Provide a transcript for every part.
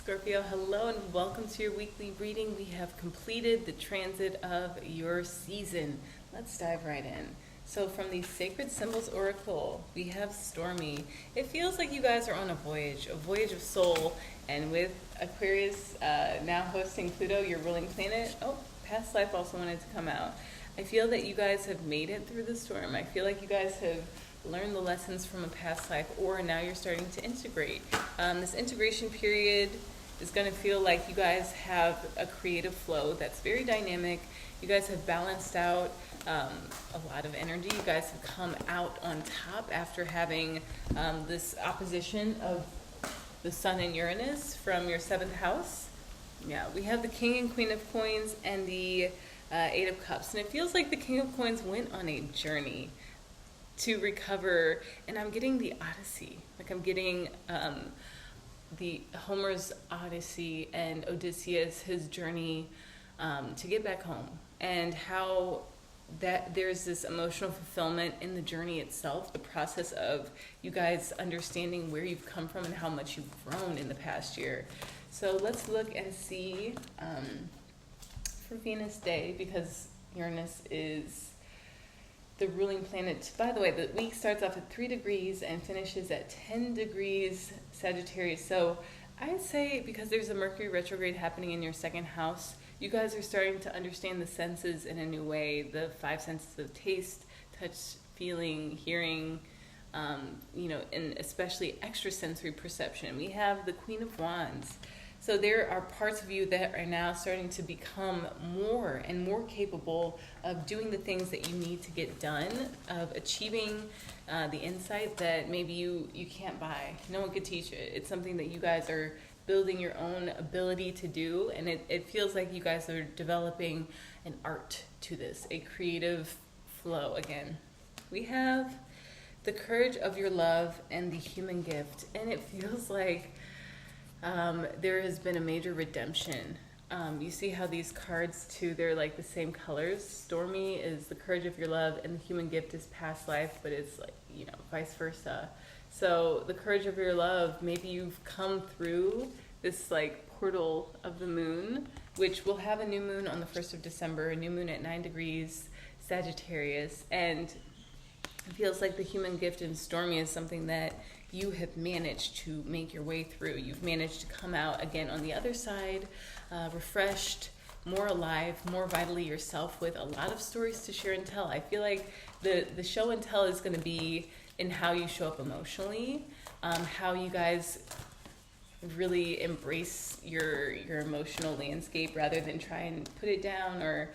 Scorpio. Hello and welcome to your weekly reading. We have completed the transit of your season. Let's dive right in. So from the Sacred Symbols Oracle, we have Stormy. It feels like you guys are on a voyage of soul, and with Aquarius now hosting Pluto, your ruling planet. Oh, past life also wanted to come out. I feel that you guys have made it through the storm. I feel like you guys have learned the lessons from a past life, or now you're starting to integrate. This integration period is going to feel like you guys have a creative flow that's very dynamic. You guys have balanced out a lot of energy. You guys have come out on top after having this opposition of the Sun and Uranus from your 7th house. Yeah, we have the King and Queen of Coins and the 8 of Cups. And it feels like the King of Coins went on a journey to recover, and I'm getting the Odyssey. Like I'm getting the Homer's Odyssey and Odysseus, his journey to get back home, and how that there's this emotional fulfillment in the journey itself, the process of you guys understanding where you've come from and how much you've grown in the past year. So let's look and see for Venus Day, because Uranus is the ruling planet. By the way, the week starts off at 3 degrees and finishes at 10 degrees Sagittarius. So I'd say because there's a Mercury retrograde happening in your 2nd house, you guys are starting to understand the senses in a new way. The 5 senses of taste, touch, feeling, hearing, and especially extrasensory perception. We have the Queen of Wands. So there are parts of you that are now starting to become more and more capable of doing the things that you need to get done, of achieving the insight that maybe you can't buy. No one could teach it. It's something that you guys are building your own ability to do, and it feels like you guys are developing an art to this, a creative flow again. We have the courage of your love and the human gift, and it feels like there has been a major redemption. You see how these cards too, they're like the same colors. Stormy is the courage of your love, and the human gift is past life, but it's like, vice versa. So the courage of your love, maybe you've come through this like portal of the moon, which will have a new moon on the 1st of December, a new moon at 9 degrees Sagittarius, and it feels like the human gift in Stormy is something that you have managed to make your way through. You've managed to come out again on the other side, refreshed, more alive, more vitally yourself, with a lot of stories to share and tell. I feel like the show and tell is going to be in how you show up emotionally, how you guys really embrace your emotional landscape rather than try and put it down or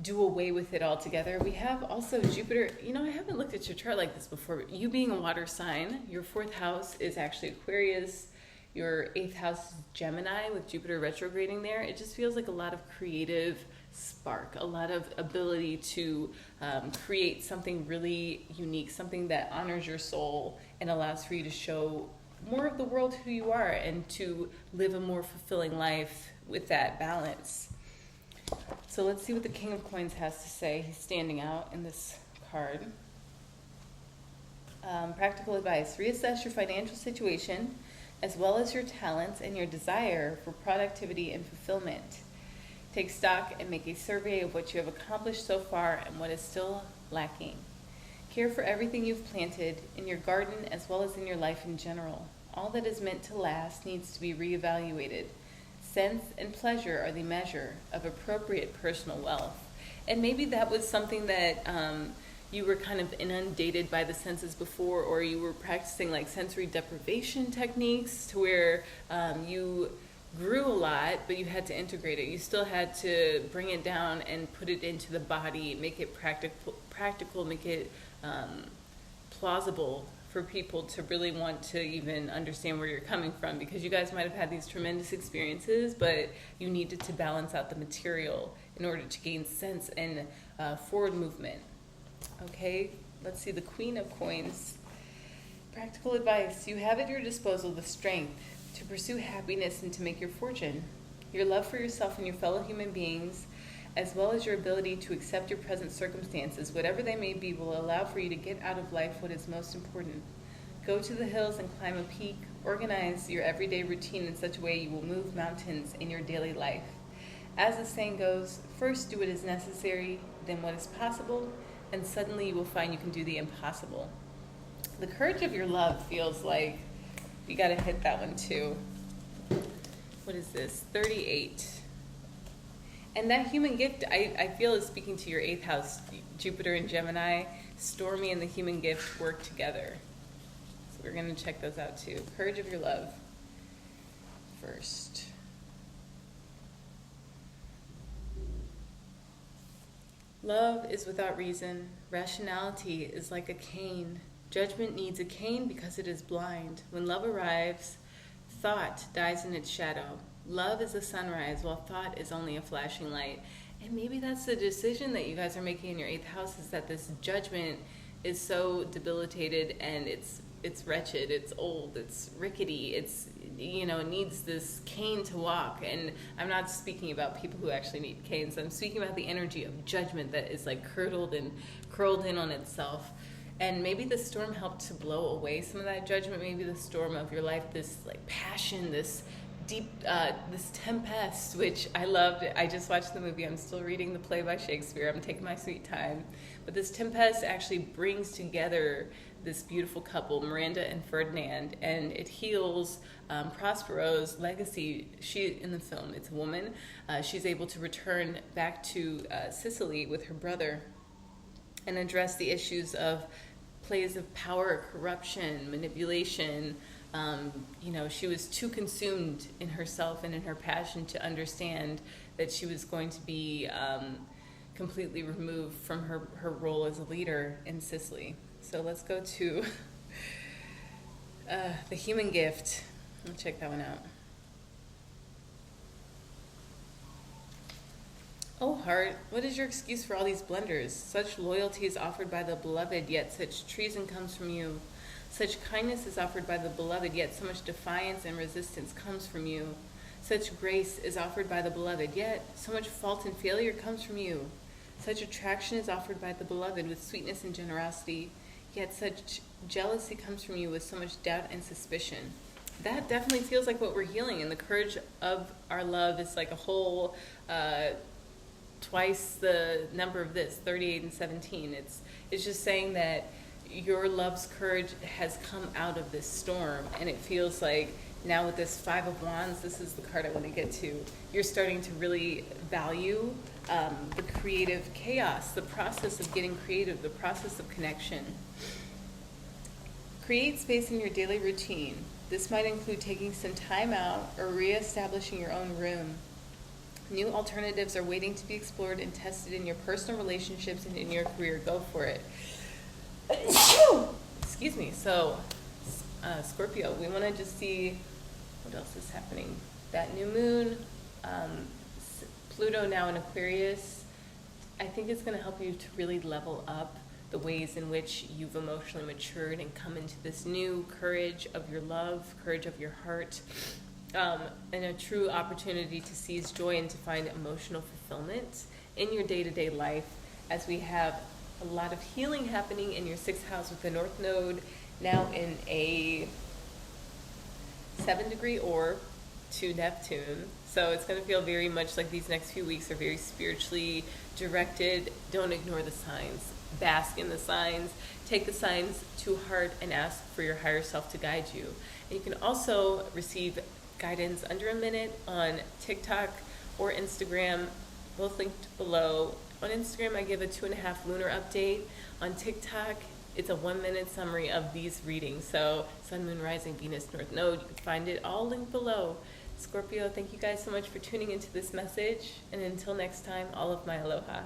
do away with it altogether. We have also Jupiter. I haven't looked at your chart like this before. You being a water sign, your 4th house is actually Aquarius. Your 8th house is Gemini with Jupiter retrograding there. It just feels like a lot of creative spark, a lot of ability to create something really unique, something that honors your soul and allows for you to show more of the world who you are and to live a more fulfilling life with that balance. So let's see what the King of Coins has to say. He's standing out in this card. Practical advice. Reassess your financial situation as well as your talents and your desire for productivity and fulfillment. Take stock and make a survey of what you have accomplished so far and what is still lacking. Care for everything you've planted in your garden as well as in your life in general. All that is meant to last needs to be reevaluated. Sense and pleasure are the measure of appropriate personal wealth. And maybe that was something that you were kind of inundated by the senses before, or you were practicing like sensory deprivation techniques to where you grew a lot, but you had to integrate it. You still had to bring it down and put it into the body, make it practical, make it plausible for people to really want to even understand where you're coming from, because you guys might have had these tremendous experiences, but you needed to balance out the material in order to gain sense and forward movement. Okay, let's see the Queen of Coins. Practical advice. You have at your disposal the strength to pursue happiness and to make your fortune. Your love for yourself and your fellow human beings, as well as your ability to accept your present circumstances, whatever they may be, will allow for you to get out of life what is most important. Go to the hills and climb a peak, Organize your everyday routine in such a way you will move mountains in your daily life. As the saying goes, first do what is necessary, then what is possible, and suddenly you will find you can do the impossible. The courage of your love feels like you got to hit that one too. What is this? 38. And that human gift, I feel, is speaking to your 8th house. Jupiter and Gemini, Stormy and the human gift work together. So we're going to check those out too. Courage of your love first. Love is without reason. Rationality is like a cane. Judgment needs a cane because it is blind. When love arrives, thought dies in its shadow. Love is a sunrise, while thought is only a flashing light. And maybe that's the decision that you guys are making in your 8th house, is that this judgment is so debilitated and it's wretched, it's old, it's rickety, it's, it needs this cane to walk. And I'm not speaking about people who actually need canes. I'm speaking about the energy of judgment that is like curdled and curled in on itself. And maybe the storm helped to blow away some of that judgment. Maybe the storm of your life, this like passion, this deep, this tempest, which I loved. I just watched the movie. I'm still reading the play by Shakespeare. I'm taking my sweet time. But this tempest actually brings together this beautiful couple, Miranda and Ferdinand, and it heals Prospero's legacy. She, in the film, it's a woman. She's able to return back to Sicily with her brother and address the issues of plays of power, corruption, manipulation. She was too consumed in herself and in her passion to understand that she was going to be completely removed from her role as a leader in Sicily. So let's go to the human gift. Let's check that one out. Oh, heart, what is your excuse for all these blunders? Such loyalty is offered by the beloved, yet such treason comes from you. Such kindness is offered by the beloved, yet so much defiance and resistance comes from you. Such grace is offered by the beloved, yet so much fault and failure comes from you. Such attraction is offered by the beloved with sweetness and generosity, yet such jealousy comes from you with so much doubt and suspicion. That definitely feels like what we're healing, and the courage of our love is like a whole twice the number of this, 38 and 17. It's just saying that your love's courage has come out of this storm, and it feels like now with this 5 of Wands, this is the card I want to get to, you're starting to really value the creative chaos, the process of getting creative, the process of connection. Create space in your daily routine. This might include taking some time out or reestablishing your own room. New alternatives are waiting to be explored and tested in your personal relationships and in your career. Go for it. Excuse me. So, Scorpio, we want to just see what else is happening. That new moon, Pluto now in Aquarius, I think it's going to help you to really level up the ways in which you've emotionally matured and come into this new courage of your love, courage of your heart, and a true opportunity to seize joy and to find emotional fulfillment in your day-to-day life, as we have a lot of healing happening in your 6th house with the North Node now in a 7-degree orb to Neptune. So it's going to feel very much like these next few weeks are very spiritually directed. Don't ignore the signs. Bask in the signs. Take the signs to heart and ask for your higher self to guide you. And you can also receive guidance under a minute on TikTok or Instagram, both linked below. On Instagram, I give a 2.5 lunar update. On TikTok, it's a 1-minute summary of these readings. So Sun, Moon, Rising, Venus, North Node, you can find it all linked below. Scorpio, thank you guys so much for tuning into this message. And until next time, all of my aloha.